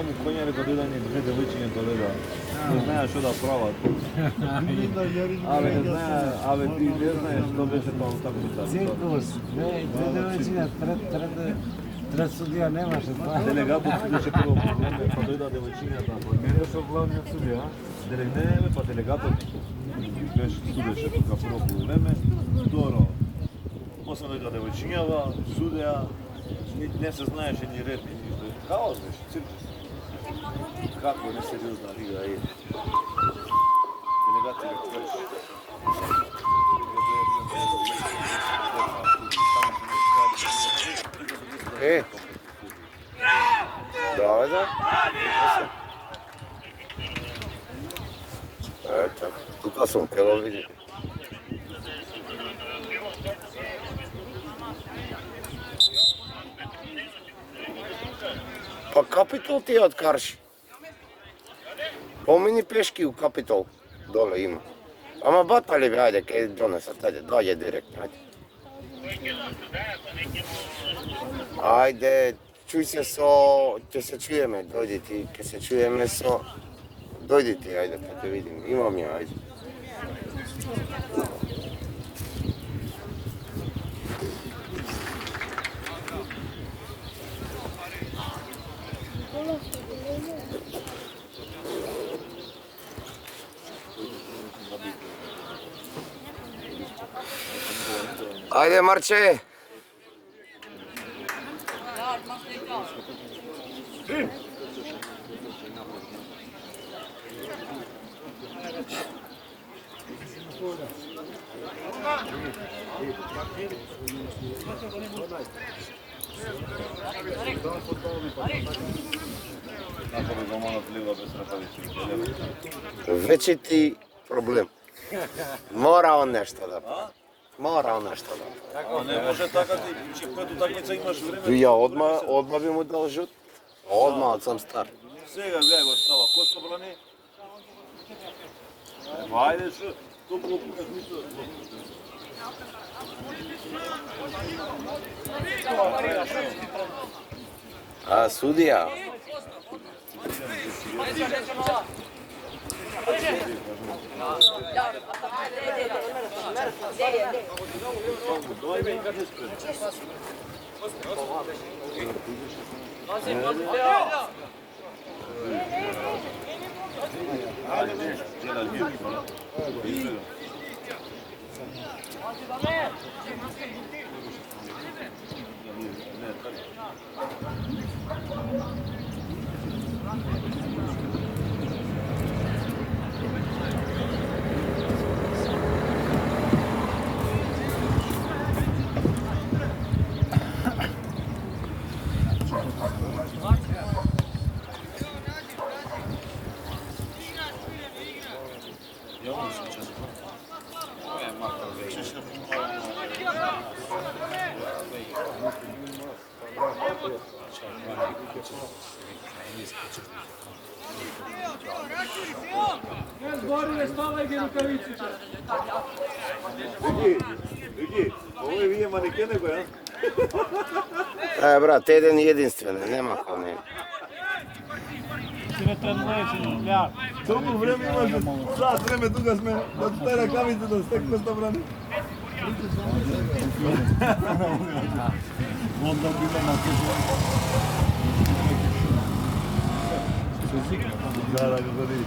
му коњари кога дојдани две девојчиња доледа. Не знаеш што да прават. Абе ти не знаеш што беше тоа утакмица. Циркус, две девојчиња, трет судија немаше тоа. Делегатот судеше прво проблеме, па дојда девојчињата. Мене со главниот судија, не, па делегатот беше судеше тука прво проблеме. Второ, после дојда девојчињава, судеа, не се знаеше ни ред, ни ништо. Хаос беше, циркус. Како несериозна лига е. Делегација го тврши. Да. Ето, тука сум кело види. Па Капитол ти ја откарши. Помини пешки у Капитол. Доле има. Ама батали бе, ајде, кај донесат, ајде, дојде директно, ајде. Ајде, чуј се со... ќе се чуеме, дојди ти, ќе се чуеме со... Дојди ти, ајде, па те видим, имам ја, ајде. Ајде, Марче! Веќе ти проблем. Мора он нешто да прави. Мора он нешто да прави. Не може така ти, че пред утакмица имаш време. Ја одма би му дал жут. Одма, од сам стар. Сега веќе го става, кој се брани? Ајде што, топlo мисло. А, судија. Вики, овој вие манекене кој, Е, брат, еден единствен, нема кој не. Толку време имаш, сад време тука сме, да стај ракавите да стекнеш да брани. Onda bilo na Да, го види.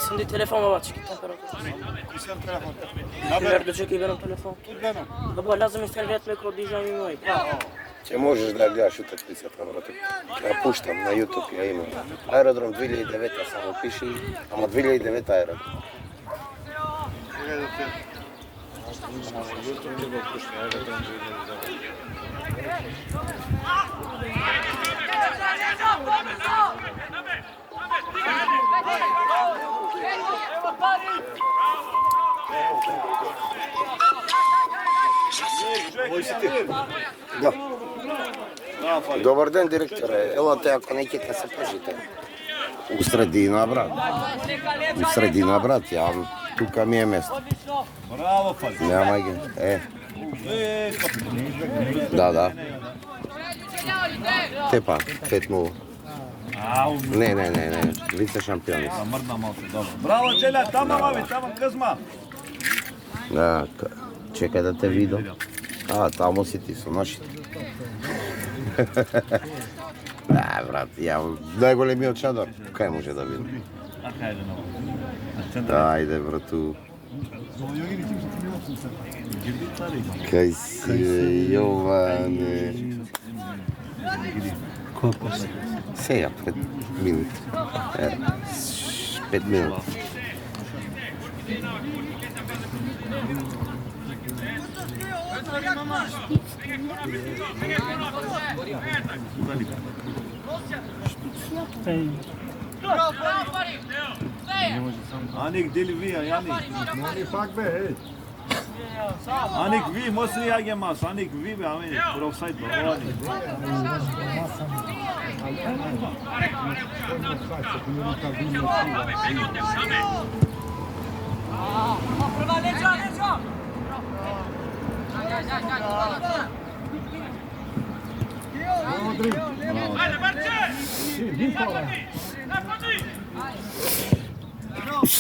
Sunt de telefon baba çıkıp temperatura. Isem telefon. Nerede çekiyor benim telefon? Тут гледам. Baba lazım isterlet ve kod diyeceğim mi? Ќе можеш да гледаш утакмицата, брате. Ја пуштам на YouTube, ја имам. Аеродром 2009 само пиши, ама 2009 аеродром. Да. Добар ден, директоре. Елате, ако не ќе се пашите. У средина, брат. У средина, брат. Ја тука ми е место. Браво, Фали. Нема ги. Да. Тепа, 5-0. Не. Вице шампиони. Мрдна малце, добро. Браво, Челя, тама, мави, тама, къзма. Да, чекај да те видам. Тамо си ти со нашите. Да, брат, ја најголемиот чадор. Кај може да видам? Ајде, ново. Ајде, брату. Кај си, Јоване. Колко си? Сега, 5 минути. 5 минути. Аник, дели вија, Јаник. Аник, ви, може ли јаѓе мас? Аник, ви, бе, амени, профсайд, бе, Аник.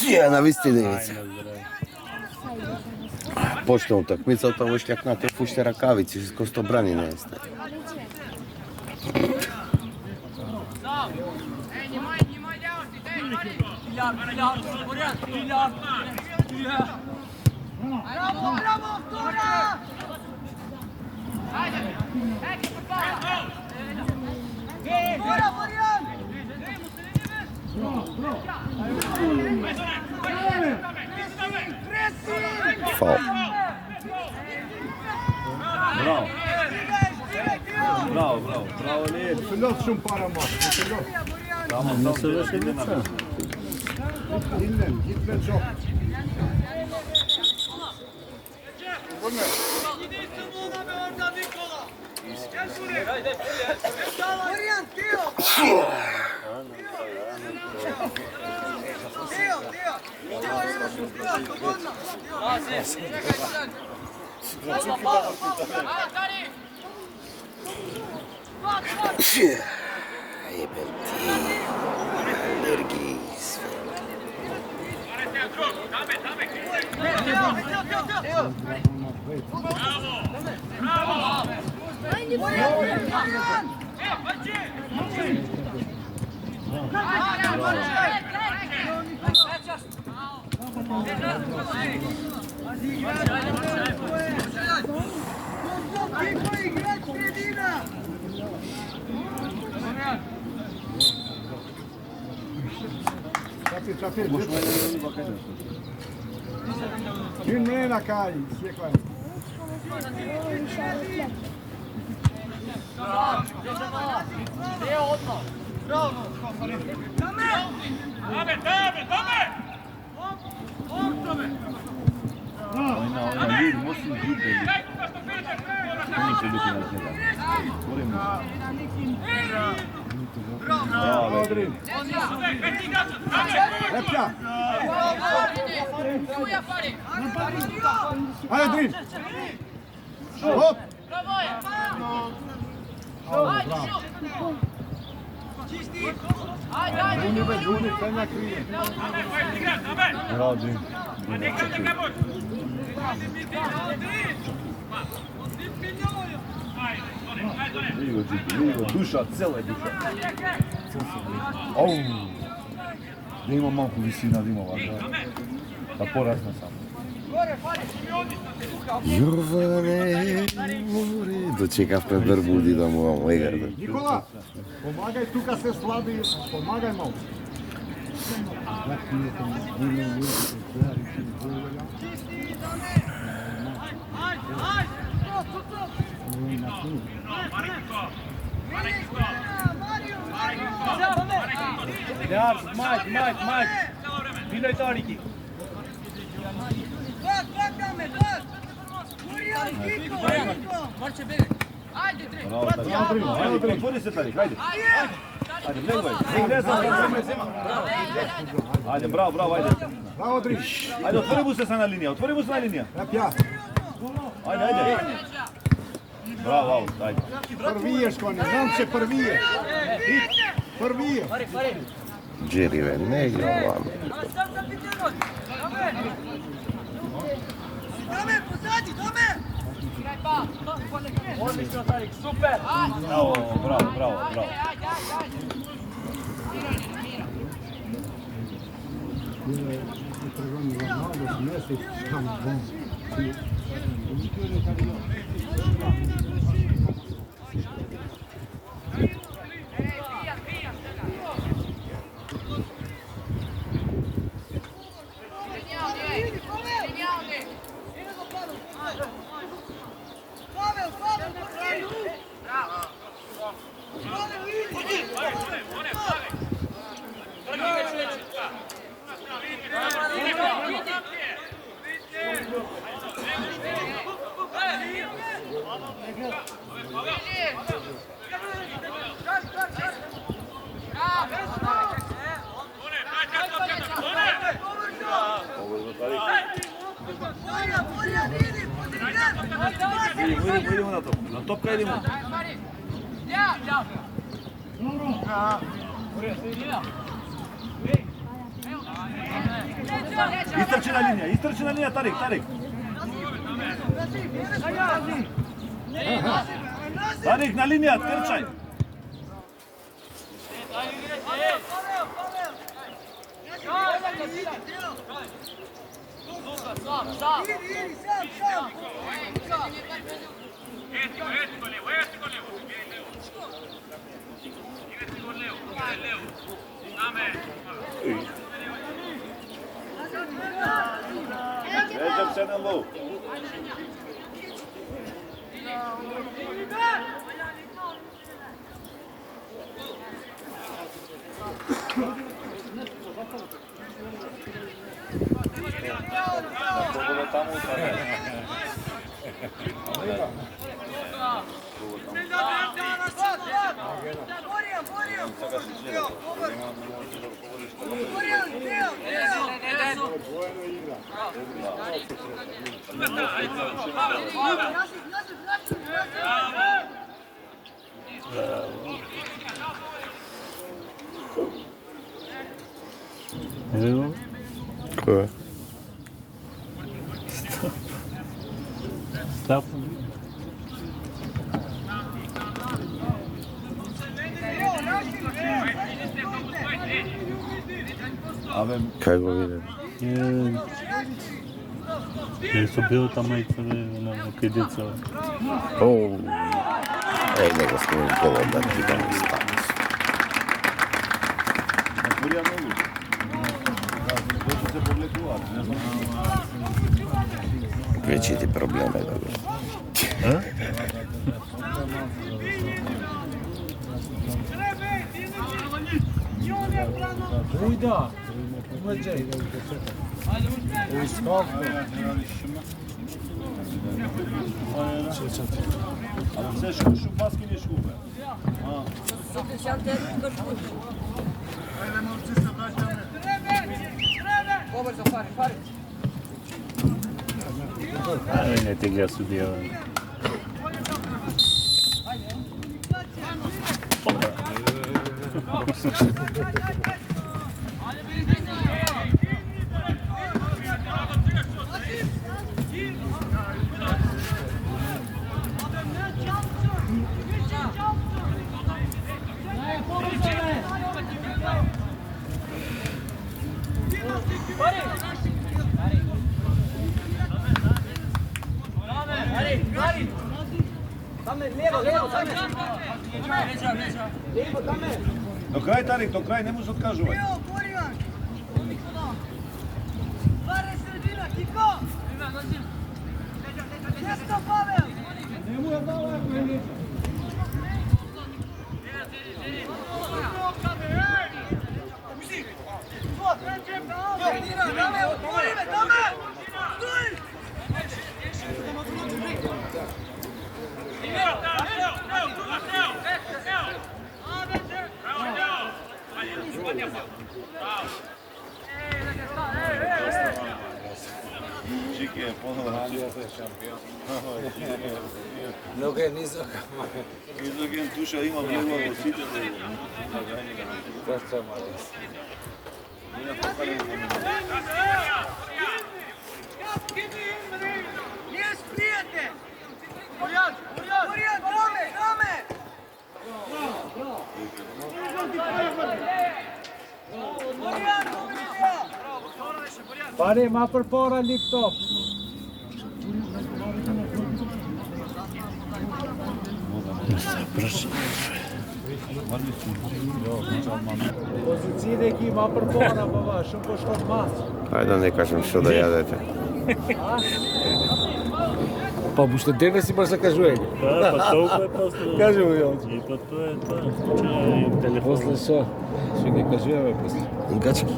Ја на вистина Ивица. Почна утакмицата, овој шљакнате пуште ракавици, косто брани не есте. Фал. Браво, Лије. Förlåt som para mat. Förlåt. Hitler så. Kynnerna Kaj, Sekland. Lepja! Ajde, Drin! Hop! Duni, penja krije. Radi. Иго, душа, цела душа. Оу! Да има малку висина, да има вака. Да порасна само. Јоване, дочекав пред Бермуди да му играте. Никола, помагай тука се слаби, помагай малку. Мајк. Билој Торики. Отвори се, Тарик, ајде. Ајде, влегвај. Ајде, браво, ајде. Браво, Дрин. Ајде, отвори му се на линија, Репја. Ајде. Браво, аут, ајде. Првијеш, коне, знам се првијеш. Првијеш. Джери ве, не игра Odlično, Tarik, super! Браво. Идемо на топ. На топка идемо. Истрчи на линија, Тарик. Тарик на линија, трчај. Veđam se na lov. Ko je? Stop. Kaj go vidim? Jer su bili tamo i kaj djeca. Ej, nego smo im golom da ti damo status. Отворија ногу. Дојде се подлекуваат, не знам. Вече ти проблема да го. Ујда. Ујде. Ама се шупаски не шкупе. Ne te gleda sudija. До крај, Тарик, до крај, не му се откажувај. Чики е поновно. Много е низок. Изоген туша има много во сите. Доста мали. Pare, ma per pora lip top. Pozicije ki ima per pora, baba, še pošlo mas. Ајде да не кажем што да јадете. Па уште денес имаш закажување. Да, па толку е после. Кажи му ја. И па тоа е тоа. Чај телефон. После што? Што ќе кажуваме после? Гачки.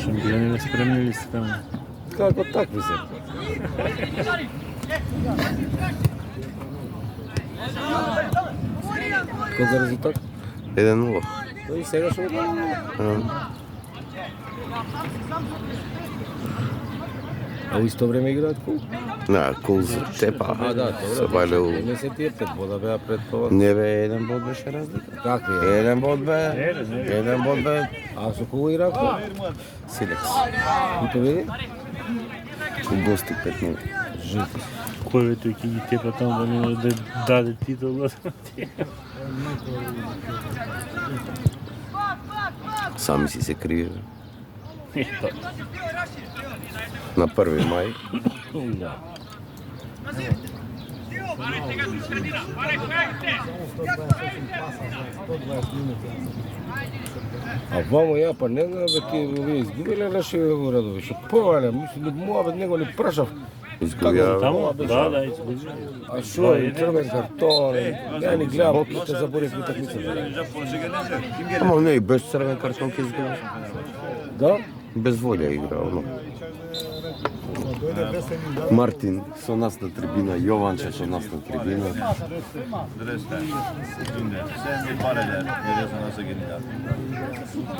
Шампиони спремни ли сте таму? Како такви се? Кој за резултат? 1-0. Тој сега што го А у исто време играат кол? На, кол за тепа. А, да, Се добро. бале Не се тие 5 бода беа пред това. Не бе, 1 бод беше разлика. Какви е? 1 бод бе. 1 бод бе. А со кого играа кол? Силекс. И победи? У гости 5-0. Кој бе тој ќе ги тепа таму да не да даде титул? Сами си се криви. На 1 мај. Да. А вамо ја па не знам бе ти вие изгубиле наши радови. Што повале, мислам да муабет него не прашав. Изгубија. Таму? Да, изгуби. А шо е црвен картон? Ја не гледам, ќе заборев утакмицата. Ама не, и без црвен картон ќе изгуби. Да? Без волја игра, оно. Мартин со нас на трибина, Јованче со нас на трибина.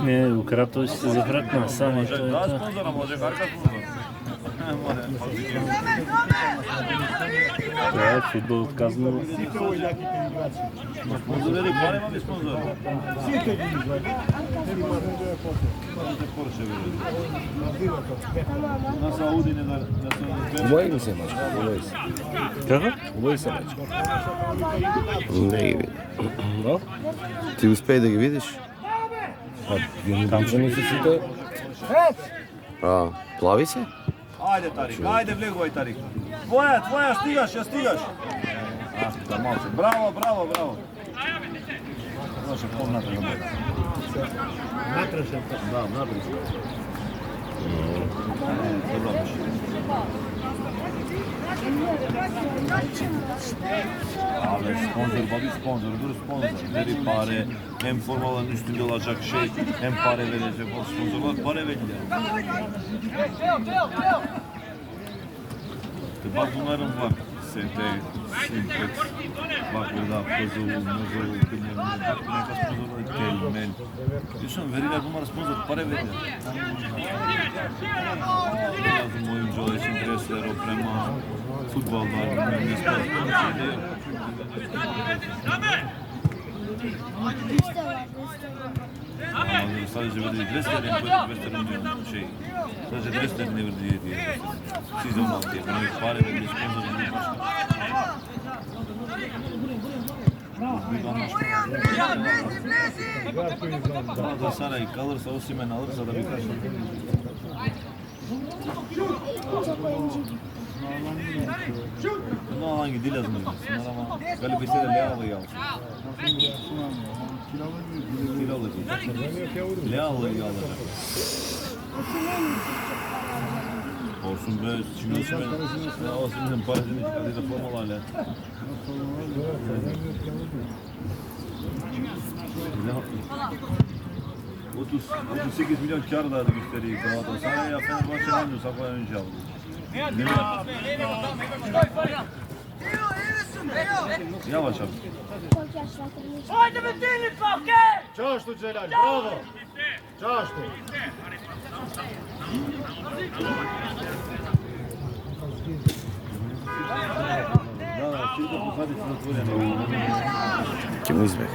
Не, украто си се завратна само и тоа е Да, тоа. спонзора може, карка спонзор. Тоа е фудбал отказано. Спонзори, паре имаме спонзор. Сите ги изгледа. Порше на Сауди не да Убави ми се мачка, убави се. Како? Убави се мачка. Не ги види. Да? Ти успеј да ги видиш? Па, ја не дичани се сите. А, плави се? Ајде Тарик, ајде влегувај Тарик. Твоја, стигаш, ја стигаш. Да малце. Браво. Може помната да бъде. Натрешен. Да, натрешен. Добро беше. Але спонзор, баби спонзор, дур спонзор. Вери паре, ем формала ништо делачак шеј, ем паре вележе, спонзорот паре вележе. Те бак бунарам бак, се те симпет, бак да позову, мозову, пинем, бак нека спонзорот телмен. Вишам, вери да бунар спонзор паре вележе. Разум мојим жолешен дресер, опрема, фудбал, не спонзор. Sadece böyle Dresler'in Western'ın şey, sadece Dresler'in ne verdiği diye. Siz de 16 diye. Bana bir fare verdi, sponsor verdi. Büyük anlaşma. Daha da saray kalırsa, Osimhen alırsa da birkaç. No, hangi dil yazmıyor. Ama galiba işte Leao ya. Dil alacak. Leao ya alacak. Olsun be, şimdi olsun be. Ya olsun bizim parasını çıkardığı formalarla. Ne 38 milyon kar da gösteriyor Galatasaray. Ya Fenerbahçe almıyor, Safa önce aldı. Yavaş abi. Čašto Celal, bravo! Čašto! Da, şimdi bu hadi zatvoreno. Kim izbeg?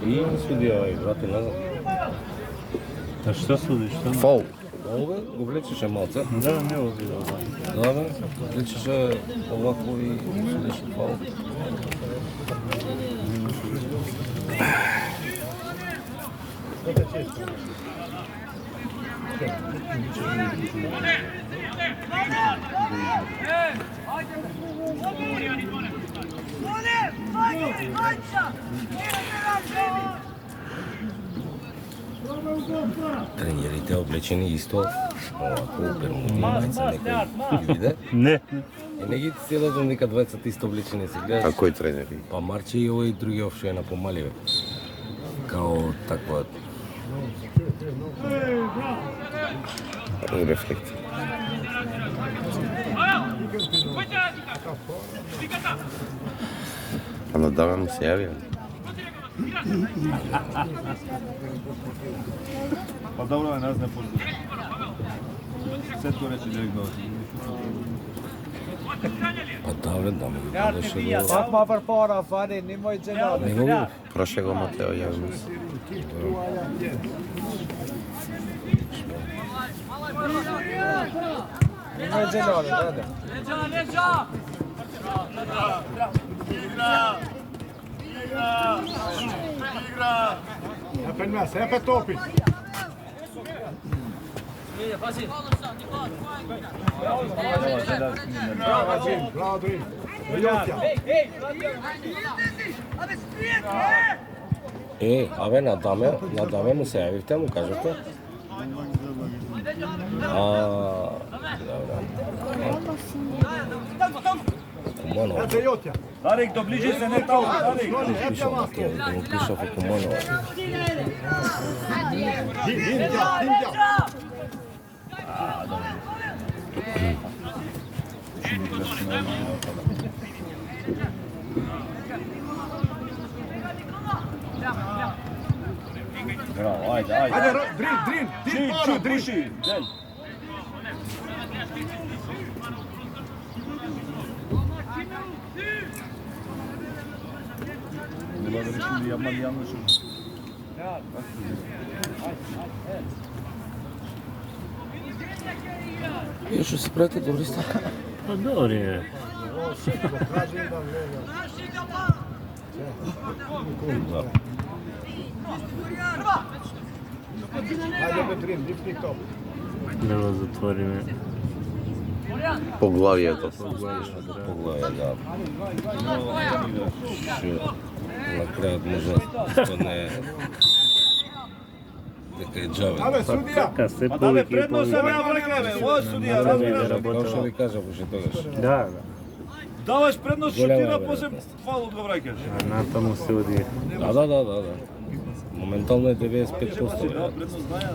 И судија и врати назад. А што судиш? Што? Фол. Ове го влечеше малце. Да, не го видел. Да, бе, влечеше овако и судеше фал. Тренерите облечени исто, овако бермуди, мајца некој ги виде. Не. И не ги целазам дека двајцата исто облечени се гледаш. А кој тренери? Па Марче и овој други овшо е на помаливе. Као таква Рефлект. А надаве му се јавија. Pa dobro, ne znam pošto. Sve to reći direktno. па давле да ме ги дадеше до... Pak ma përpara, fani, nimoj Gjelali. Не го видов. Проше го Матео јавно се. Nimoj Gjelali, dede. Επεν μέσα, έπε τόπι. Bravo Jim, bravo Dream. Jotja. Абе, надаме му се јавивте, му кажете. Куманова. Ете Jotja. Tarik, dobliži se, ne tamo, Tarik. Пишав на тоа, да му пишав и Куманова. Dimja. Bravo, ajde. Ajde, Dream, para, Dream. Puši, del. Bila da şimdi yapmadı yanlış oldu. Još se prate, dobri ste. Pa dobro je. Ajde, Dream, lifti top. Да го затвориме. Поглавието. Поглавие, да. Што на крајот може да не дека е джаве. Абе, судија. Така, се Adame, повеќе и prednost sam ja повеќе. vreme, ovo sudija, Треба razumiješ? да Како што ви работи. кажав уште тогаш. Да, да. Davaš prednost, Goljama šutira, je poslije vjerojatnost. fal odgovraćaš. А натаму се оди. Да. Моментално е 95%. Ja, prednost znaja,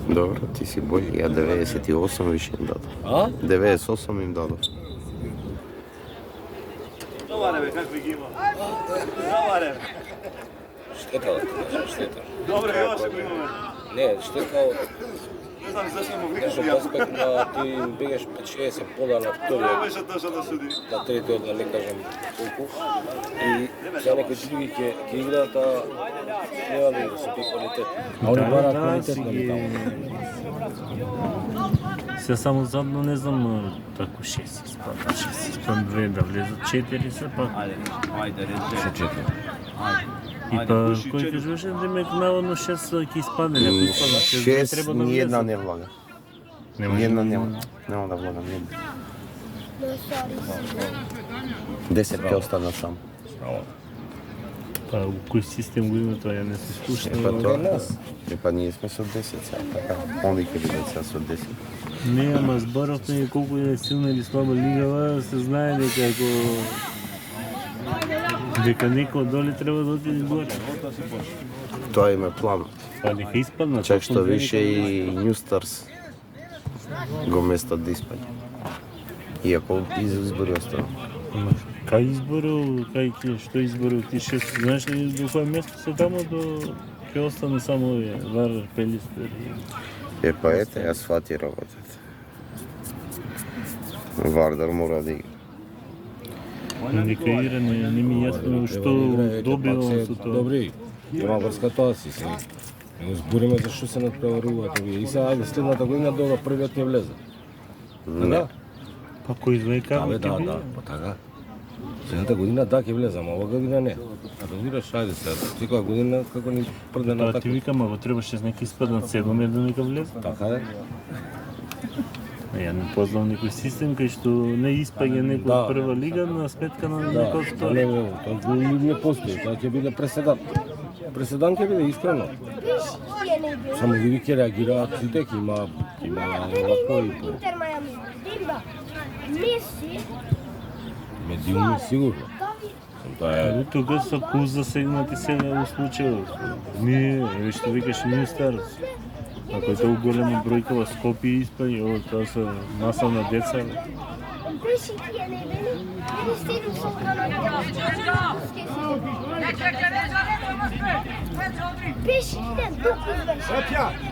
Добро, ти си бој. Ја 98 више им дадов. А? 98 им дадов. Dovare be, kakvi ga ima. Dovare. Штета да ти кажам, штета. Dobro, još ako imamo. Не, штета од Ne znam zašto mu Кажа, vikati, ja. аспект на ти бегаш 5-60 пода на To вториот, беше došao da sudi. на третиот, да не кажам колку. И за некои други ќе играат, а нема да се ти квалитет. А они бараат квалитет на таму. Се само задно не знам тако 6 испада, 6 испада 2 да влезат 4 се пак. Ajde, Со 4. И па, кој кажуваше, демек наводно 6 ќе испадне, ако испадне 6, 6 треба да ниједна влезе. не влага. Нема Ниједна нема да влага, ниједна. 10 ќе остана сам. Па, у кој систем го има тоа, ја не се слушна. Па тоа, па ние сме со 10 сега, така. Они ќе бидат сега со 10. Не, ама зборовме колку е силна или слаба лигава, се знае дека дека некој доле треба да отиде горе. Тоа има план. Па нека испаднат. Чак што више и New Stars го местат да испаѓа. Иако избори остава. Кај изборил, што изборил ти 6, знаеш ли до кој место се тамо до ќе остане само овие Вардар, Пелистер. Па ете, ја свати работата. Вардар мора да игра. Нека игра, не ми е јасно што добива со тоа. Добри, има врска тоа си се. Не збориме за што се надпреваруваат овие. И сега, ајде, следната година дога првиот ќе влезе. Да? Па кој знае како Абе, ќе да, биде? да, па така. Следната година да ќе влезе, ама ова година не. Разбираш, ајде сега, секоја година како ни прде на Тоа ти така. викам, ако требаше нека испаднат 7 да нека влезе. Така е. Ја не познавам некој систем кај што не испаѓа некој Да. од прва лига на сметка на Да, некој од тоа втора. не постои, тоа ќе биде преседан. Преседан ќе биде искрено. Само види ќе реагираат сите, ќе има лако и по Интер Мајами. Димба. Меси. медиуми сигурно. Тоа е Тука со куз засегнати сега во случајот. Ние, што викаш, New Stars. Ако е толку голема бројка во Скопје испаѓа, ово тоа се маса на деца. Беше тие не били. Не стигну со каналите. Беше иден тук беше.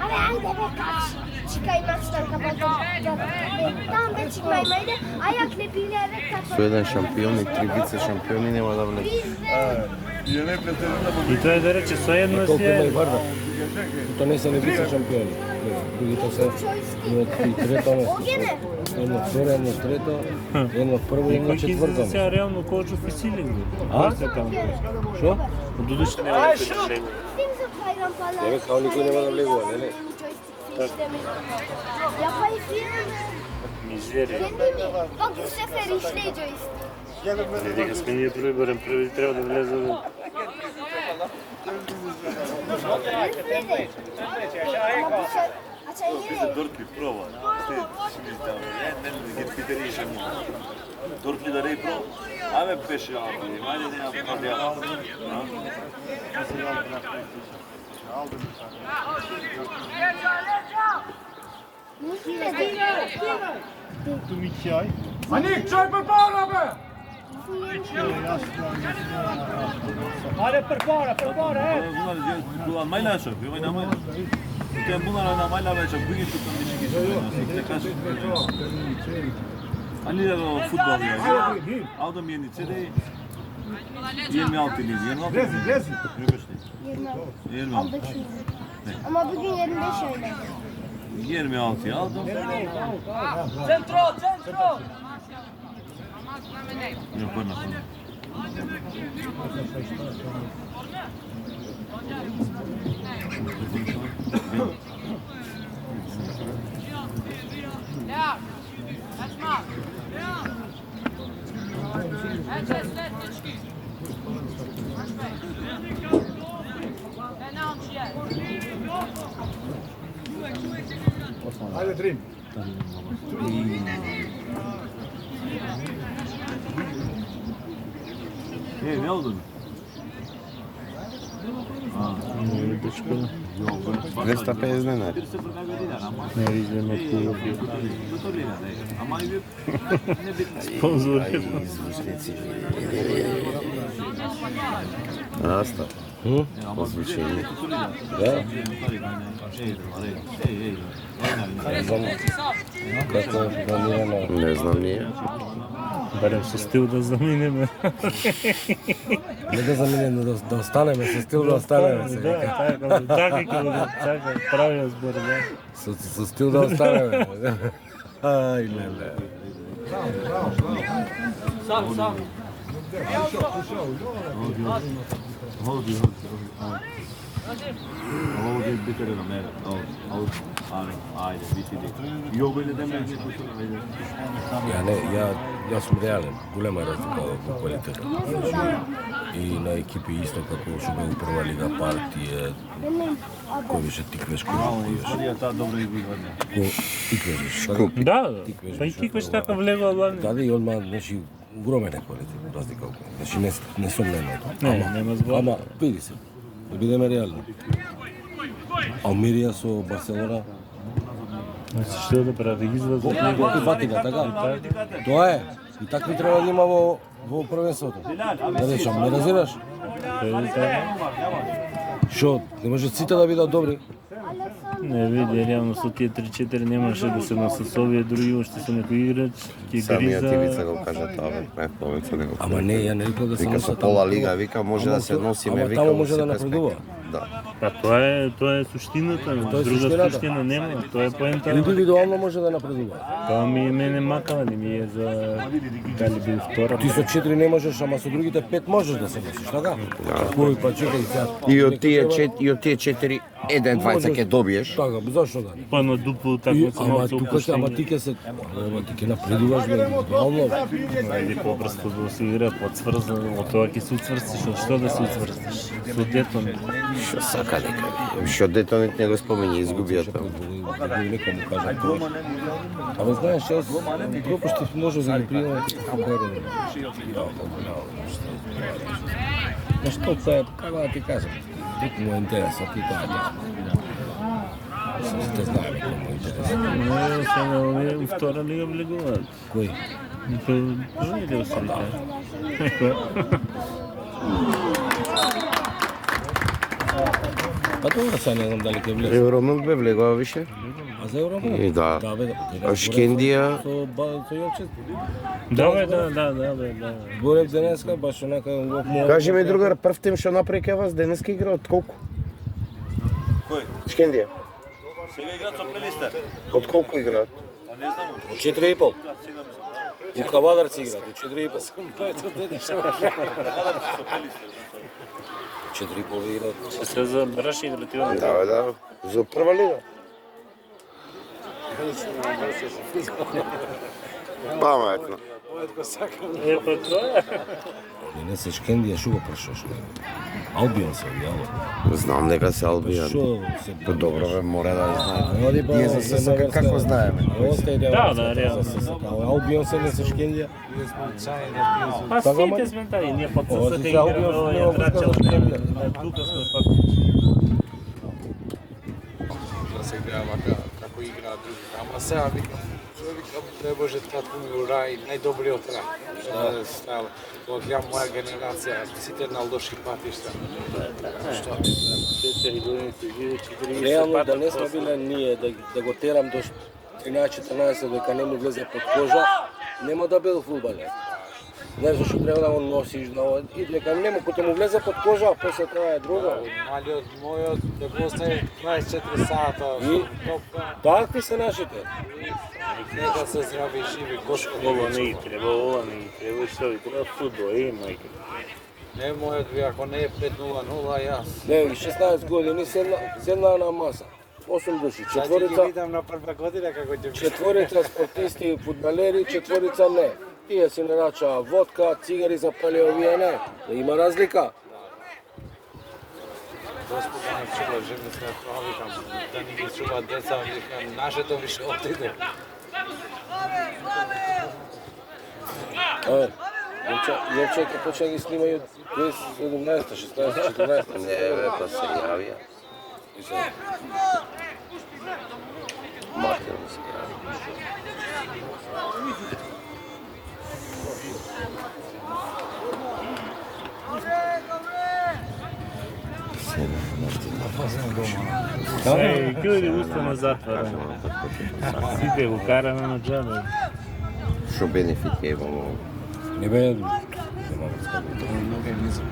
Абе, ајде бе, качи. Чекај настанка па там вече мајма иде, а ја клепиле бе како. Со еден шампион и 3 вице шампиони нема да влезе. И тоа е да рече, со едно толку си има и е... Вардар. Тоа не се не бица шампиони. Другите се имаат и трето место. Огене. Едно второ, едно трето, едно прво и едно Кој ќе излезе четврто сега место. реално кој офисилен? А? Шо? Додуше не е решение. Стим за фајрам пала. Еве као никој нема да влезе, нели? Ја па и фирам. Мизерија. Кенди ми. Пак у сефер ишле джојстик. Дека сме ние први барем први треба да влезе. Дорпи прова. Не ги питеришем. Дорпи да рей прова. Аме беше албани. Ајде не направи. Маник, чој препара, бе! Була мајлачо, бива на мајла. Те була на мајла вече, биги што там беше ги. Така што. Али да фудбал ја. Алда ми е ни цеде. Је ми алти лизи, је малку. Лези. Је малку. Ама бүгин еден беше ојде. Је ми алти, алда. Центро, центро! Ја порна. Ајде, Дрим. Не алдам. Дечко, 250 денари. не излема кулов. Спонзор. Извучници. Раста. Озвучение. Да? Не знам како е планирано. Не знам ние. Барем со стил да заминеме. Не да заминеме, да останеме, со стил да останеме се. Да, така ќе биде, така правиот збор, да. Со стил да останеме. Ај, леле. Сам. Houdi. Ovdje je bitter na mene. Ajde, biti dik. I ovo je da me Ја сум реален, голема разлика во квалитет. И на екипи исто како што бе у прва лига партија, кој беше тиквеш кој Таа добро изгледа. тиквеш. Да, па и киквеш така влегува ладно. Да, и одма, значи, огромен е квалитет, разлика. Значи, несомнено. Не, нема збор. Ама, види се, да бидеме реални. Алмерија со Барселона, Значи што да прави извод од него? и Фатика, така? Тоа е. И такви треба да има во првенството. Да речам, не разбираш? Што, не може сите да бидат добри? Не види, реално со тие 3-4 немаше да се носат овие други, уште со некој играч, ќе Самиот гриза. Ивица го кажа тоа, бе, повеќе не го. Ама не, ја не рекол да се Вика со носат. пола лига, вика може да се носиме, Ама вика. таму во може да секој напредува. аспект. Да. Па тоа е суштината, Тоа е друга суштината. суштина нема, тоа е поента. Индивидуално може да напредува. Тоа ми е мене макава, не ми е за дали бил втора. Ти со 4 не можеш, ама со другите 5 можеш да се носиш, така? Кој па чекај сега. И од тие 4 еден двајца ќе добиеш. Така, зашто да не? Па на дупло И, такмица ама малку тука ќе, ама ти ќе се, ама ти ќе напредуваш бе, индивидуално. Ајде побрз фудбал се игра, подсврзан, од тоа ќе се уцврстиш, од што да се уцврстиш? Со детон. Што сака дека. Што детонет не го спомени, изгубија тоа. Да би некој му кажа тоа. Абе знаеш, јас колку што може да ги приемам како фудбалер. Ма што тоа, како да ти кажам, тук му е интересот и тоа е. Сите знаеме кој му е интересот. Не, сега овие у втора лига влегуваат. Кој? Први дел се вика. Па тоа сега не знам дали ќе влезе. Евромилк бе влегува више. А за Евромилк? И да. Да бе, А Шкендија? Со Јовче. Да, да. Зборев денеска, баш онака му... Кажи ми другар, прв тим што направи кај вас денеска игра од колку? Кој? Шкендија. Сега играат со Плелистер. Од колку играат? А не знам. 4,5. У Кавадарци играат, 4,5. 4,5 играат. Се за браши игративно. Да. За прва лига. Паметно. Па тоа е. Не се Шкендија, шо го прашаш? Албион се јаво. Знам дека се Албијан. Шо се... Па добро бе, мора да знае. Оди па... Ние за ССК како знаеме? Да, реално. Албион се не се Шкендија. Па сите сме тај, ние под ССК играме, ја трачала на тука сме пак. Да се игра вака како игра други. Ама сега викам, не може татко ми урај најдобриот рај. Што става? Кога гледам моја генерација, сите на лоши патишта. Што? 4 години се живе, 40 Реално да не сме биле ние, да го терам до 13-14 дека не му влезе под кожа, нема да бил фудбалер. Знаеш зашто треба да го носиш, и дека нема, кога му влезе под кожа, а после тоа е друго. Малиот мојот да го остави 24 сата И? топка, Такви се нашите. нека се здрави и живи, Господи. Ова не ги треба, и што ви треба фудбал, мајка. Не мојот ви, ако не е 5-0-0, јас. Не, 16 години седна на маса. 8 души, Сега ќе ги видам на прва година како ќе биде. четворица спортисти, фудбалери, четворица не. Тие си нарачаа водка, цигари запали, овие не. Да има разлика. Господи, не чува, жени се тоа, викам, да ни ги чува деца, викам, нашето више отиде. Јовче ќе почне ги снимају 17, 16, 14. Не бе, па се јавија. Мартин се јави. Кјури устана затвора. Сите го караме на џабе. Што бенефит ќе имамо? Не бе, Многу е низко.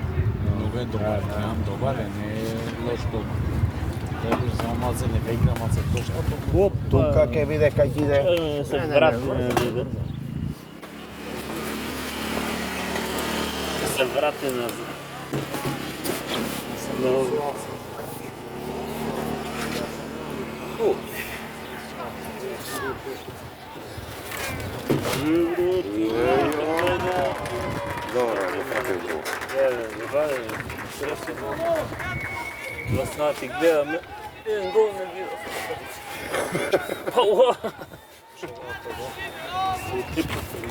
Многу е добар, добар е, не е лош гол. Добар за маце, нека игра маце точно. Тука ќе биде кај иде. Се врати на виде. Се врати назад. Dobro, не фатив друго. Два сати гледаме. Еден гол не бива. Па уа!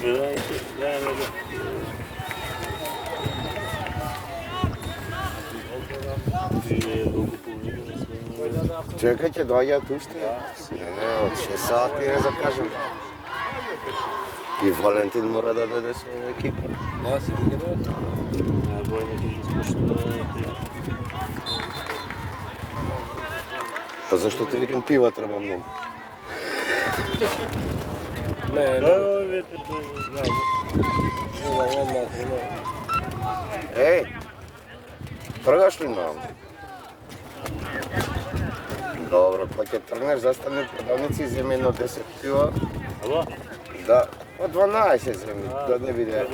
Гледайте, гледаме го. Чекајте, доаѓаат уште. Не, од 6 сати не закажем. И Валентин мора да дојде со екипа. Да, си ги гледат. Најбојно ќе ги споштуваме. Па зашто ти викам пива треба многу? Не, Еј, тргаш ли нам? Добро, па ќе тргнеш, застани продавници и земи едно 10 пива. Ало? Да, по 12 земи, да не биде.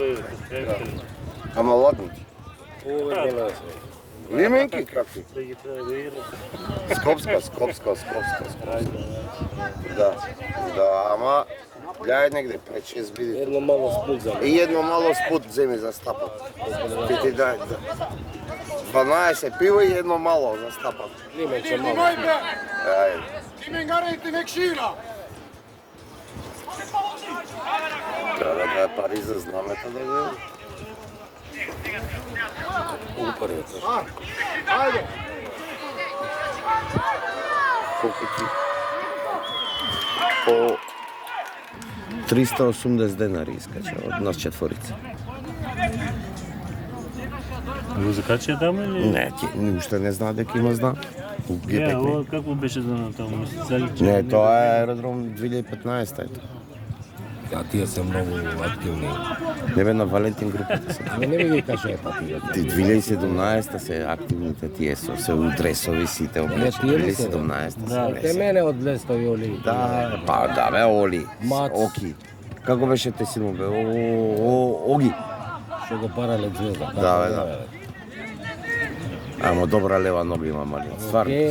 Ама ладни. Ovo je bilo Limenki kakvi? Sve ги треба да играте. Скопска. Да, ама гледај негде 5-6 биди. jedno malo sput za И едно мало спут земи за стапот. Ти дај 12 пиво и едно мало за стапот. limeće malo. Ајде. Limengarejte, nek šira! Треба да е пари за знамето да го... Uparite. Ajde! Колку ти? По 380 денари искача од нас четворица. Го закачи таму или? Не, ти уште не знае дека има знак. У Ја, ГПК. ова како беше за таму? Не, тоа е аеродром 2015 ето. Ja, tije se mnogo aktivni. Не бе на Валентин групата се. Ne vidi kaže pa ti. 2017 се активните тие се удресови сите облечени. тие ли се, 2017 Te се. mene od 200 oli. Да, па да бе Оли. Мац. Оки. Како беше те сино бе? Оги. Što ga parale zvijezda. Da, da. Ама добра лева нога има Малин.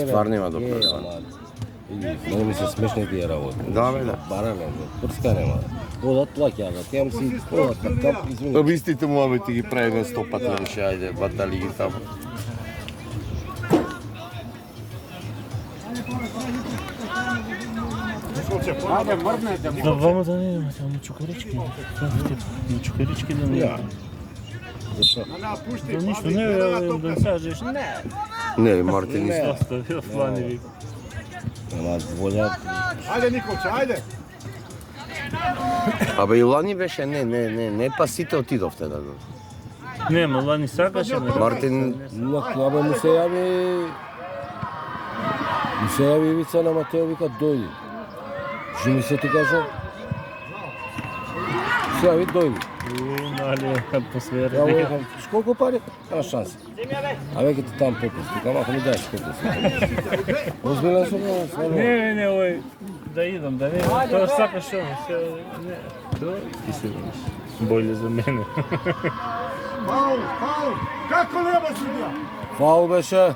Стварно има добра лева нога. Много ми се смешни тия работи. Да, бе, да. Баране, прска нема. Подат плакјага, тем си подат на кап, извини. Об истите муабети ги правиме 100 пати више, ајде, батали ги таму. Да, вама да не идеме, само чукарички. На чукарички да не идеме. Да ништо не да сажеш. Не. Не, Мартин исто. Оставил плани вика. Ама волја, Ajde, Nikolče, ajde! Абе и лани беше, не, па сите отидовте да го. Не, ма лани сакаше. Мартин, абе му се јави Ивица на Матео, вика дојди. Што ми се ти кажа? Се јави дојди. Нали, Ја атмосфера. викам, колку пари? Има шанса. А веќе ти там попуст. Викам, ако ми даеш попуст. Озбилен сум, Не, ој, да идам, да не, тоа сакаш што, не, тоа ти се боље за мене. Faul! Kako nema sudija? Фаул беше.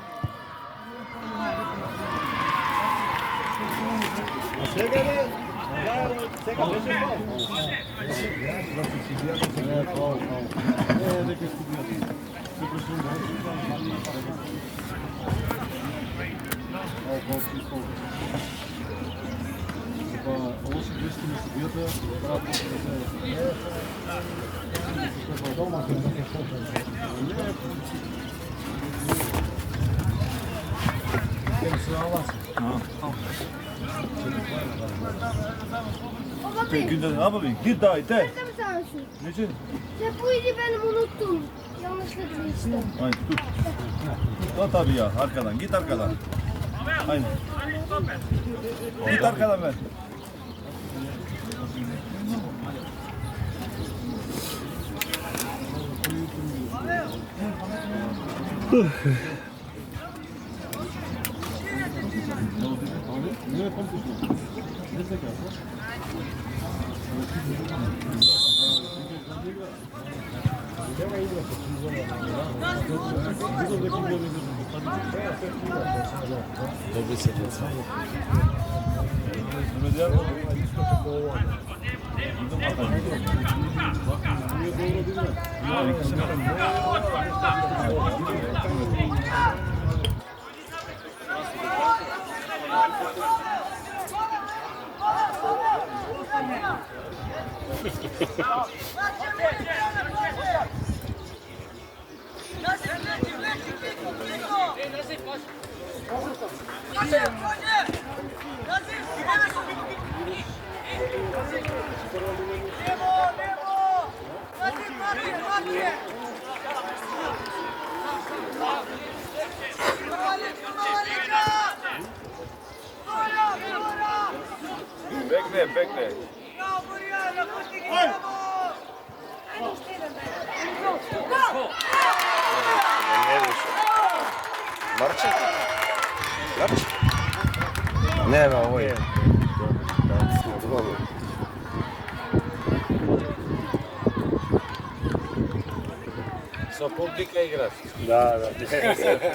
Günden abi git daha ite. Nerede mi tanesi? Niçin? Ya bu ili benim unuttum. Yanlışlıkla işte. Aynen tut. Tut abi ya arkadan git arkadan. Aynen. Git arkadan ver. Добри се деца. Bekle. Marči? Nema, ovo je. Со публика играт. Да.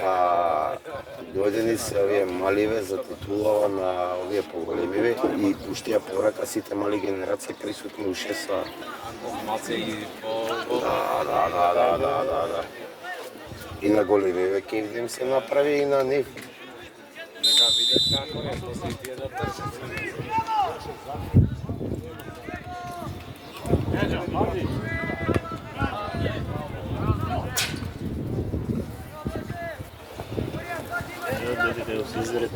Pa dođeni se ovие маливе за титулава на овие поголемиве и пуштија порака сите мали генерации присутни у шеса. Малце и Да. И на големиве ќе им се направи и на нив. нека видат како е, после и тие да трчат. Додите се издрете.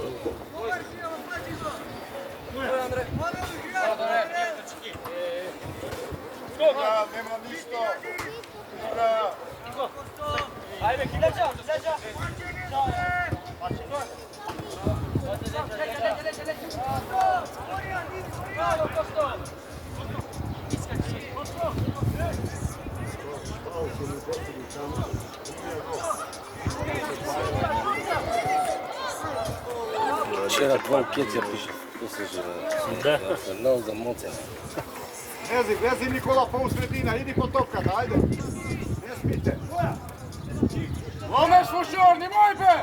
Nema ništa. Вчера твој Кеца пише, после се нал за моцена. Лези Никола по средина, иди по топката, ајде. Не спите. Ломеш фушор, немој бе!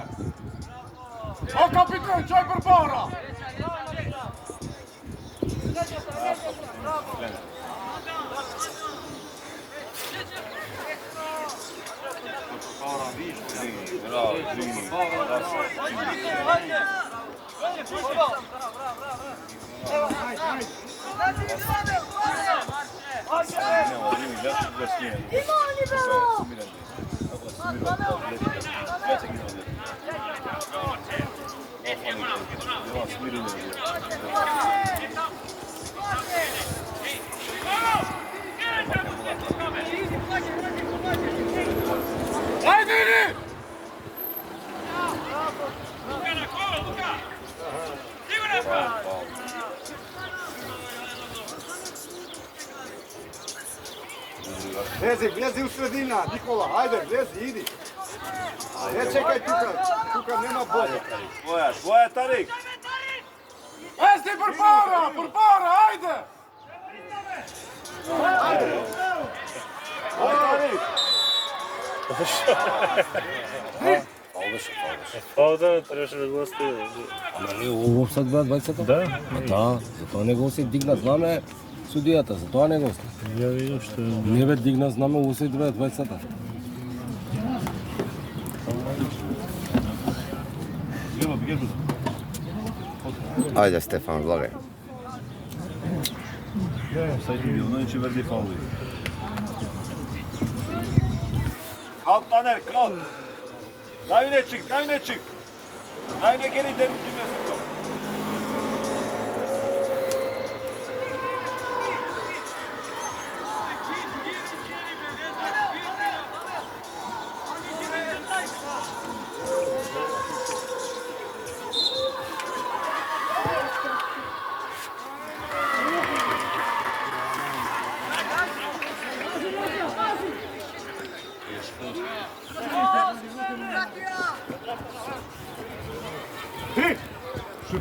О, капитан, чој препара! Влези у средина, Никола, ајде, влези, иди. Не чекај тука нема Бога. Твоја, Тарик! Ести препара, ајде! Тарик! Фаул Требаше да го остави. Ама не ово офсайд беа 20-та? Да? Да, затоа не го остави, дигна знаме судијата, затоа не го остави. Ја видам што Не бе дигна знаме офсайд беа 20-та. Ајде, Стефан, влагај. Сајди бил, че верди фаули. Kalk Taner, kalk. Davine çık. Davine geri derin cümlesi yok.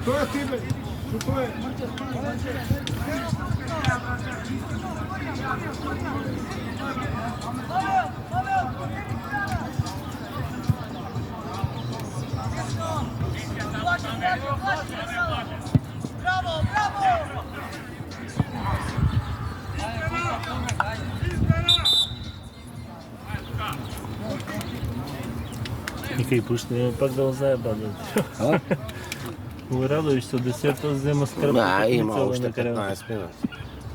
Што е тебе? Што е? Нека и пушне пак да го заеба. Ово Радович со 10-то зема скрап. Има уште 15 минути.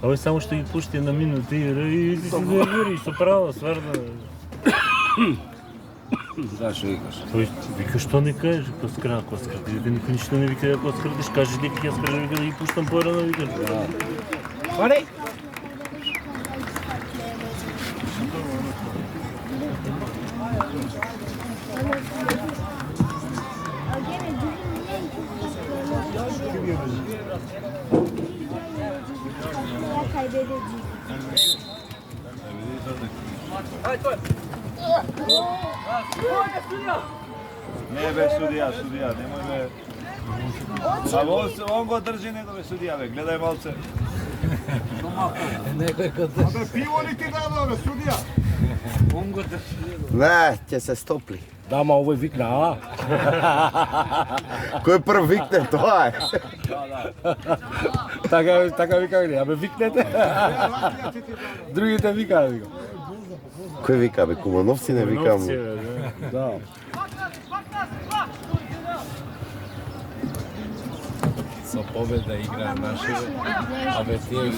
Овој само што ги пушти на минути и си нервириш со право, сварно. Зашо викаш? Тој вика што не кажеш, Коскра. Вика никој ништо не вика дека Коскрадиш, кажеш дека ќе спрели, вика да ги пуштам порано, вика. Пари! Не бе судија, немој бе. А он го држи, него бе судија, бе, гледај малце. Абе, пиво ли ти дава, бе, судија? Не, ќе се стопли. Да, ма овој викна, а? Кој прв викне, тоа е. Така викали, абе викнете. Другите викаат, вика. Кој вика, бе, Кумановци не викам. Да. Со победа игра нашиве, абе тие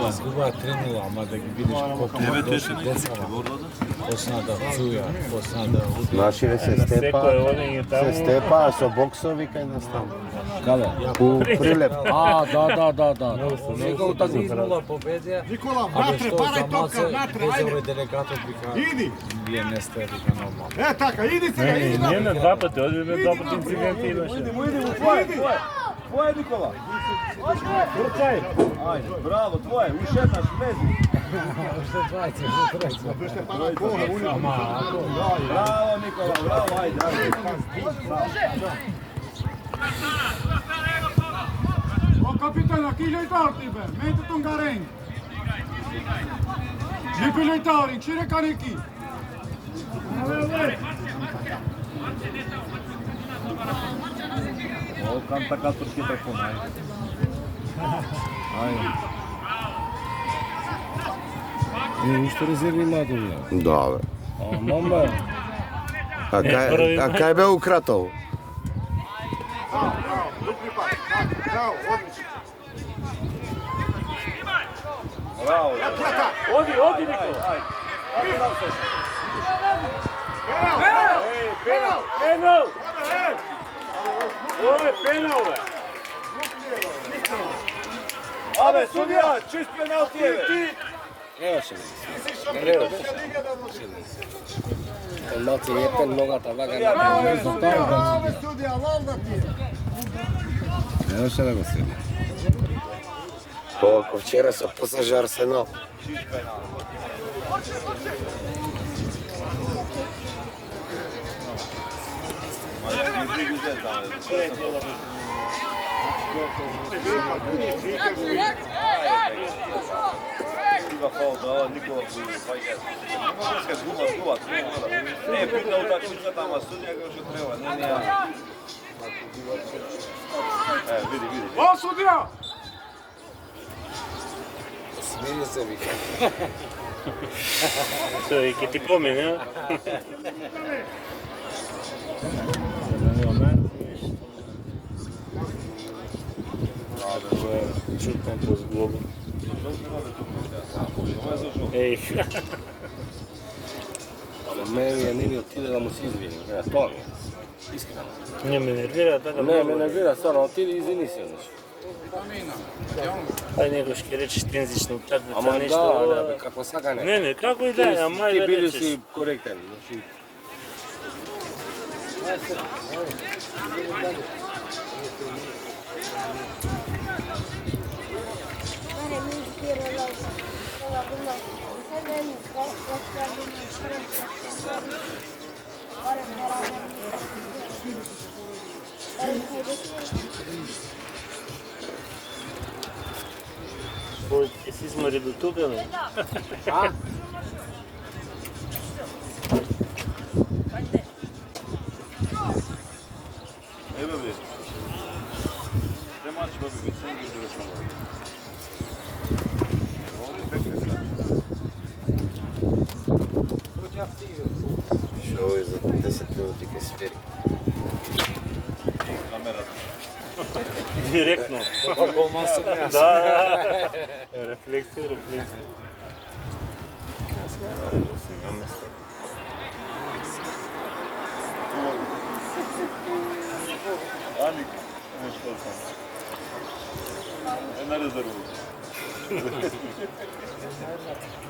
изгубаат 3-0, ама да ги видиш колку дошли децава. Почна да цуја, почна да уди. Нашиве се степа, со боксови кај нас таму. Каде? У Прилеп. А, да. Сега у тази изнула победија. Никола, Абе натре, што парај за топка, малце, натре, без ајде. овој делегатот вика, Иди. вие не сте вика нормално. Е, така, иди сега, иди. Не на два пати, одиме два пати инциденти имаше. Твоје, Никола. Трчај. Ајде, браво, твоје, уште еднаш, влези. Браво, Никола, браво, ајде. O kapitana, chi lejtarti be? Mejtë të nga rejnë. Lipi lejtarin, qire ka një ki. О, канта катурски тако, ајде. Ајде. Уште резерви има дуја. Да, бе. Мама. А кај бе Укратов? Браво, одлично. Браво. Оди, Никола. Пенал! Ovo je penal, bе! Абе, судија, чист пеналти е, бе. Требаше ли? Малце јепен ногата, вака на Браво, судија, валда ти е. Требаше да го седи. Ова вчера се посажа Арсенал. Стига фал, да, Никола фајка. Губа. Не е питал утакмицата, ама судија како што треба, не. Види. O, sudija! Смени се вика. Тој ќе ти помине, а? Чутам по зглобу. Еј. Мене не ми отиде да му се извини. Тоа ми е. Искрено. Не ме нервира така. Не, ме нервира, стварно, отиде и извини се. Ај некој ќе речеш тензично такво Ама нешто. да, бе, како сакане. Не, како и да е, ама Ти да били речеш. си коректен. Значи, Кој ќе се измори до тука, бе? Еве бе. Те мач бе, се ги дрешно. Овде пекне се. Што е за 10 минути ке свери. Директно. Голман съм јас. Да. Рефлексија. Ани, нешто сам. Една резерва.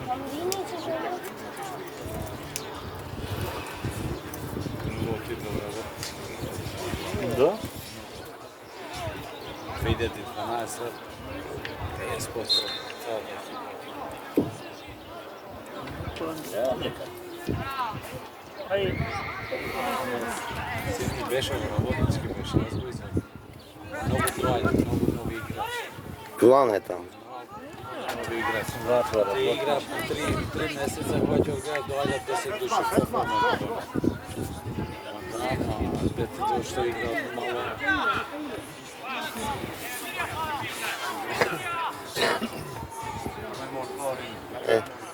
Ламбиница желе. Да? 2012, 50%. Ај. Сите беше работнички, беше различно. Много млади, много нови играчи. План е там. Нови играчи. Затвора. Ти игра по 3 месеца, когато играат доаѓаат 10 души в формата. Да, дете што играат мало.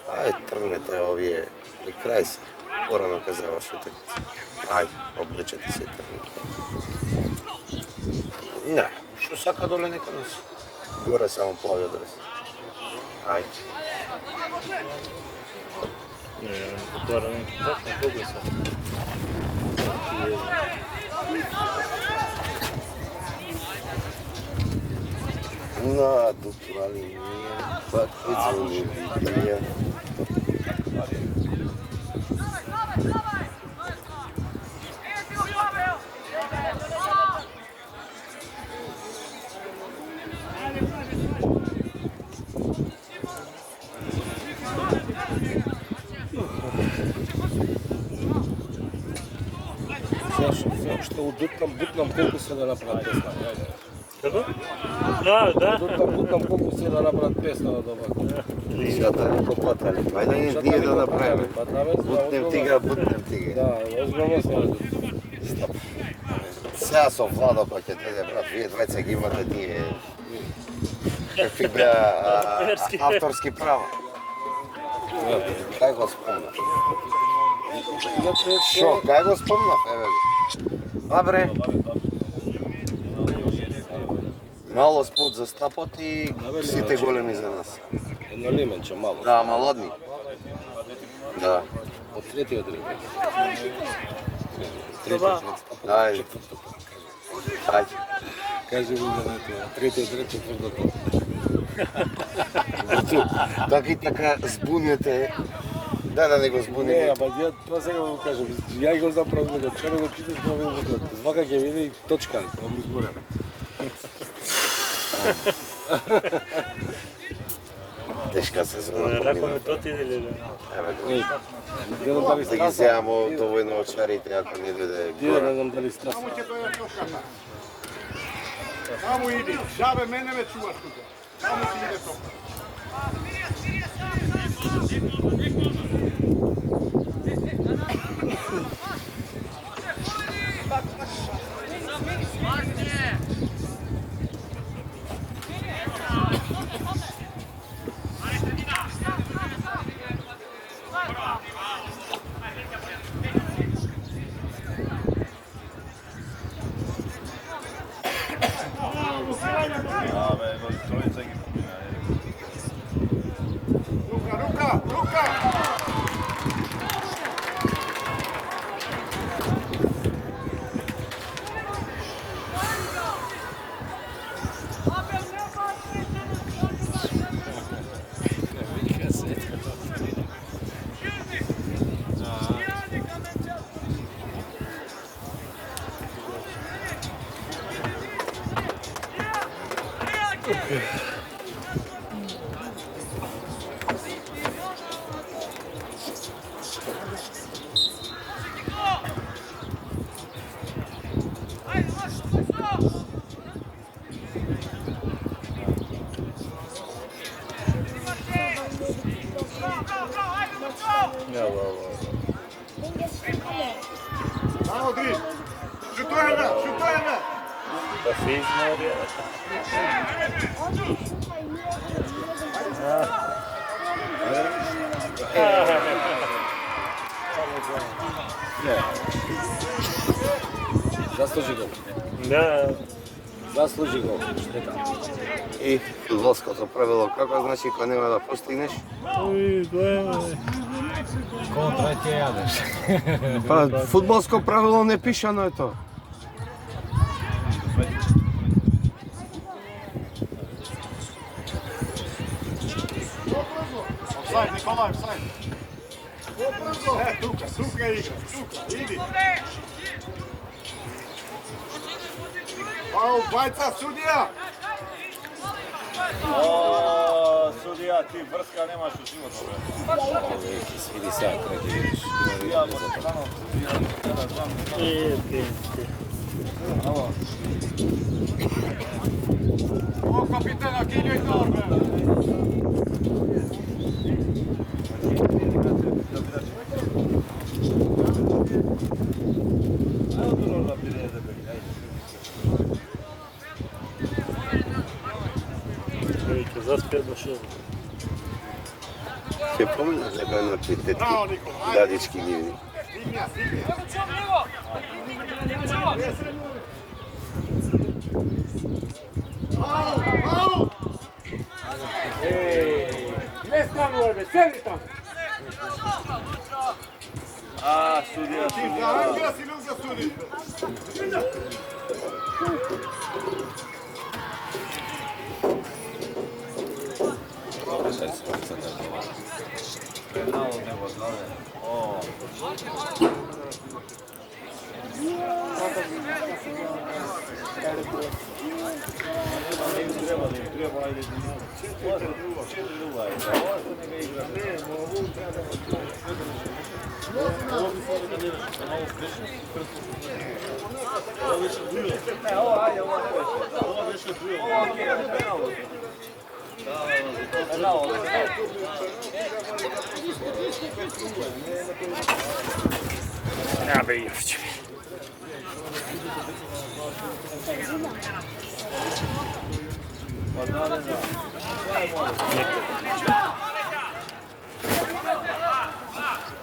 Ај, тргнете овие при крај се. Порано казаваш утакмица. Ај, облечете се и тргнете. Не, што сака доле нека носи. Горе само плави одрез. Ај. Тоа не така колку се. На доктора линија, пак иззвони линија. Што бутнам колку се да направат песна. Како? Да. Бутнам колку се да направат песна на дома. Света не попатали. Ајде ние да направиме. Бутнем тига. Да, озбилно се. Сега со Владо кој ќе дојде, брат, вие двајца ги имате тие какви беа авторски права. Кај го спомнав? Шо, кај го спомнав, еве го. Добре. Мало спот за стапот и сите големи за нас. Едно лименче мало. Да, малодни. Да. Од третиот ред. Ајде. Ајде. Кажи ми да не тоа. Третиот ред, четвртото. Така и така збунете. Да не го збуни. Не, ама ја тоа сега го кажам. Ја го заправам да чека го питаш тоа го кажам. Звака ќе види точка, тоа ми зборам. Тешка сезона. Ракоме тоти или не? Еве го. Гледам дали Да ги земамо довојно очарите ако не дојде Ти не гора. знам дали стас. Само ќе дојде топката. Само иди. Жабе, мене ме чуваш тука. Само ти иде топката. Тројца ги помина. Рука! Само дри! Шутојме! Да се измори. Заслужи гол. Да, Заслужи гол. Штета. И фудбалското правило како значи кога нема да постигнеш? ови, гледа, Контра ќе јадеш. Па фудбалско правило не пишано е тоа. Офсайд, Николај, офсайд. Тука игра, тука, иди. Фаул, двајца, судија. О, судија, ти врска немаш у животот, бе. Види сега крај ќе видиш. Ја го станам, ја знам. О, капитена, кинјај торбе. Ајде, дурно да биде да бе. ќе заспија до 6. Ќе поминаш дека едно ти тетки Браво, Никола, ајде. дадички нивни. Стигнија, стигнија. Фаул. Не станува, бе, седи таму. А, судија, Ти за судија. Ангела си бил за суди. Пенал него знаде. О, треба да им треба, ајде. 4-0 е. Ова нека игра. Ова ајде, ова не беше. Ова беше друго. Ова окей, пенал. Пенал. Ја бе, Јовче. Па да, да.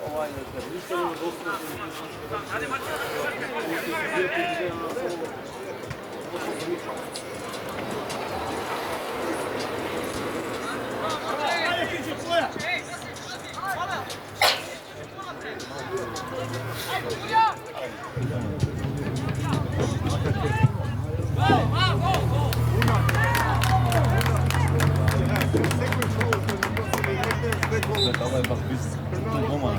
Ова не се. Виште ли Ова е пак бизнес. Дома.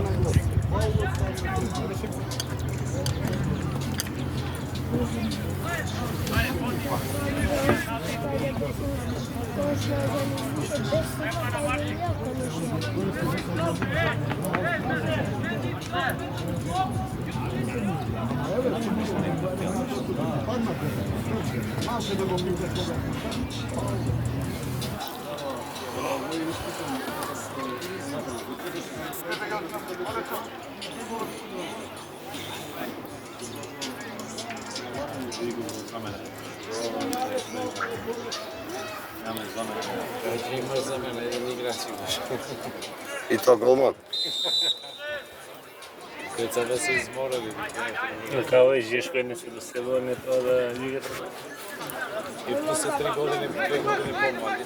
Кажи имаш за мене, еден играч имаш. И тоа голман. Децата се изморали. Како е Жешко не се доселува не тоа да игра. И плюс се 3 години помлади.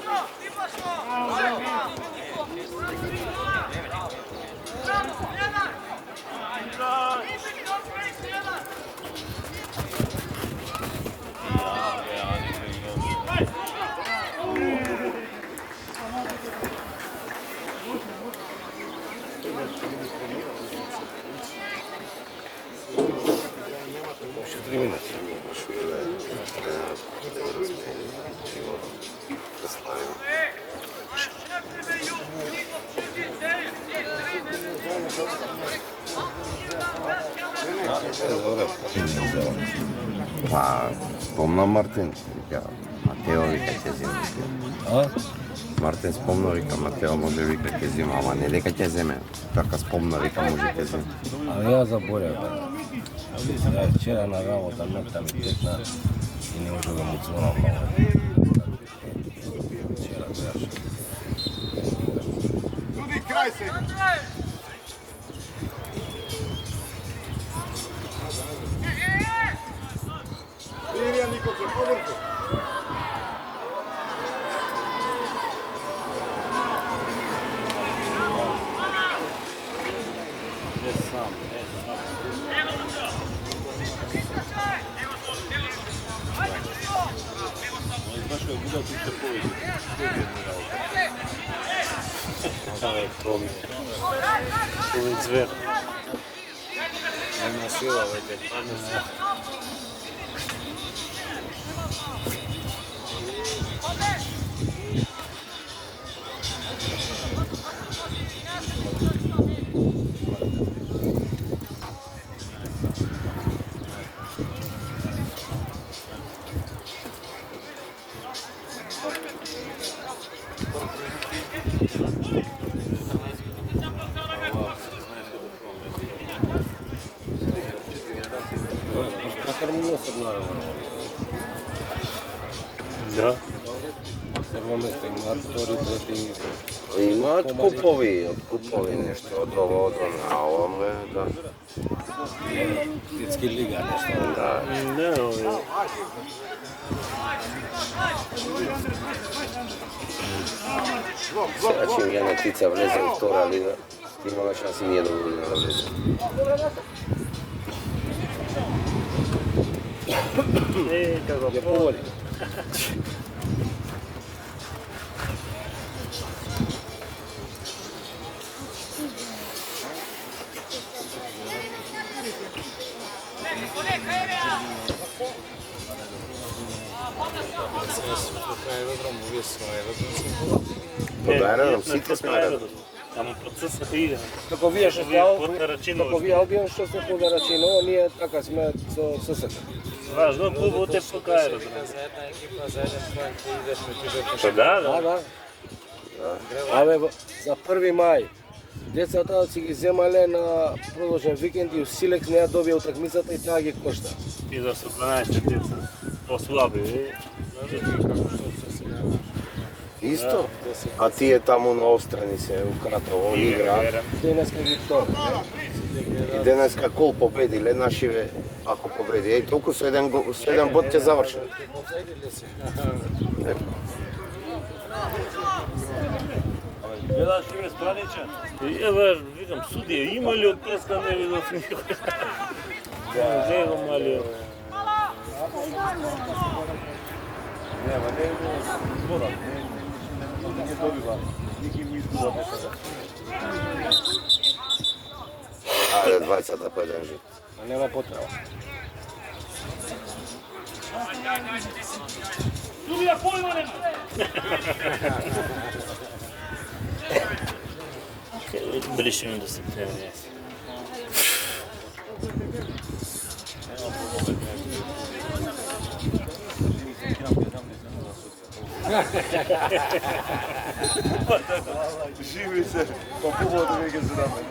Още 3 минути. Па, спомна Мартин, вика, Матео вика ќе земе. Мартин спомна, вика, Матео може вика ќе земе, ама не дека ќе земе. Така спомна, вика, може ќе земе. А ја заборев, бе. Ја вчера на работа нокта ми текна и не можу да му звонам много. Вчера беше. Суди крај се. Знаеш како будат и се повеќе. Това е Томи. Томи звер. Нема сила, веќе падне се. Макар много се наравно. Да. Прво место имаат, втори, трети. Имаат купови нешто од ово, од оно, а оваме, да. Детски лига, нешто. Да. Не, овие. Сега чим ја Тица влезе во втора лига, имала шанси ние да го влезе. Како Ја поволи. Аеродром, вие сме аеродром. Под аеродром, сите сме аеродром. Ама процесот иде. Како вие што Вие сте под Рачиново. како вие Албион што сте под Рачиново, ние така сме со ССК. Важно клубот е под аеродром. За една екипа, за еден план, ти идеш ме ти Па да, Да, да. да. Абе, за 1 мај, децата си ги земале на продолжен викенд и Силекс не ја добија утакмицата и таа ги кошта. И да се 12 деца. Послаби. Исто. А тие таму на острани се укратово игра. Денеска ги тоа. И денеска кол победиле нашиве, ако победи. Еј, толку со еден бот ќе заврши. Гледаш ли страничен? И еве, викам, судија, има ли од преска не видов никој? Да, не го мали. Нема, не збора. Не добива. Ники му изгуба нешто. Ајде, двајцата по еден жит. А нема потреба. Судија појма нема! Бришим до септември. Живи се, па побода веќе се даме.